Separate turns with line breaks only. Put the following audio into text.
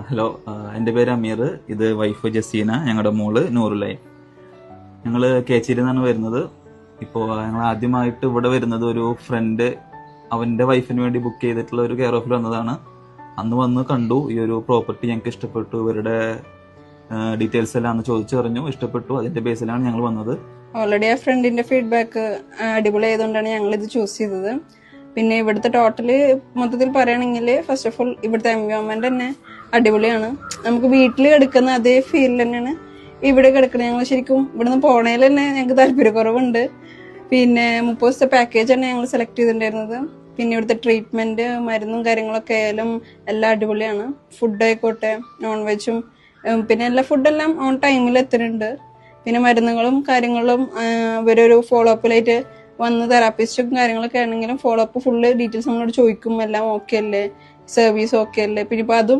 Hello, എൻ്റെ പേര് അമീർ. ഇത് വൈഫ് ജസീന, ഞങ്ങളുടെ മോള് നൂറുലൈൻ. ഞങ്ങൾ കേച്ചേരി നിന്നാണ് വരുന്നത്. ഇപ്പോൾ ഞങ്ങൾ ആദ്യമായിട്ട് ഇവിടെ വരുന്നത് ഒരു ഫ്രണ്ട് അവൻ്റെ വൈഫിന് വേണ്ടി ബുക്ക് ചെയ്തിട്ടുള്ള ഒരു കെയർ ഓഫിൽ വന്നതാണ്. അന്ന് വന്ന് കണ്ടു, ഈ ഒരു പ്രോപ്പർട്ടി ഞങ്ങൾക്ക് ഇഷ്ടപ്പെട്ടു. ഇവരുടെ ഡീറ്റെയിൽസ് എല്ലാം അന്ന് ചോദിച്ചറിഞ്ഞു, ഇഷ്ടപ്പെട്ടു. അതിന്റെ ബേസിലാണ് ഞങ്ങൾ വന്നത്.
ഓൾറെഡി ആ ഫ്രണ്ടിന്റെ ഫീഡ്ബാക്ക് അടിപൊളി ആയതുകൊണ്ടാണ് ഞങ്ങൾ ഇത് ചൂസ് ചെയ്തത്. പിന്നെ ഇവിടുത്തെ ടോട്ടല് മൊത്തത്തിൽ പറയുകയാണെങ്കിൽ ഫസ്റ്റ് ഓഫ് ഓൾ ഇവിടുത്തെ എൻവയോൺമെന്റ് തന്നെ അടിപൊളിയാണ്. നമുക്ക് വീട്ടിൽ കിടക്കുന്ന അതേ ഫീൽ തന്നെയാണ് ഇവിടെ കിടക്കുന്നത്. ഞങ്ങൾ ശരിക്കും ഇവിടുന്ന് പോണേൽ തന്നെ ഞങ്ങൾക്ക് താല്പര്യക്കുറവുണ്ട്. പിന്നെ 30 ദിവസത്തെ പാക്കേജാണ് ഞങ്ങൾ സെലക്ട് ചെയ്തിട്ടുണ്ടായിരുന്നത്. പിന്നെ ഇവിടുത്തെ ട്രീറ്റ്മെന്റ്, മരുന്നും കാര്യങ്ങളൊക്കെ ആയാലും എല്ലാം അടിപൊളിയാണ്. ഫുഡ് ആയിക്കോട്ടെ, നോൺ വെജും, പിന്നെ എല്ലാ ഫുഡെല്ലാം ഓൺ ടൈമിൽ എത്തുന്നുണ്ട്. പിന്നെ മരുന്നുകളും കാര്യങ്ങളും ഇവരൊരു ഫോളോ അപ്പിലായിട്ട് വന്ന് തെറാപ്പിസ്റ്റും കാര്യങ്ങളൊക്കെ ആണെങ്കിലും ഫോളോ അപ്പ് ഫുള്ള് ഡീറ്റെയിൽസ് നമ്മളോട് ചോദിക്കും. എല്ലാം ഓക്കെ അല്ലേ, സർവീസ് ഓക്കെ അല്ലേ. പിന്നെ ഇപ്പം അതും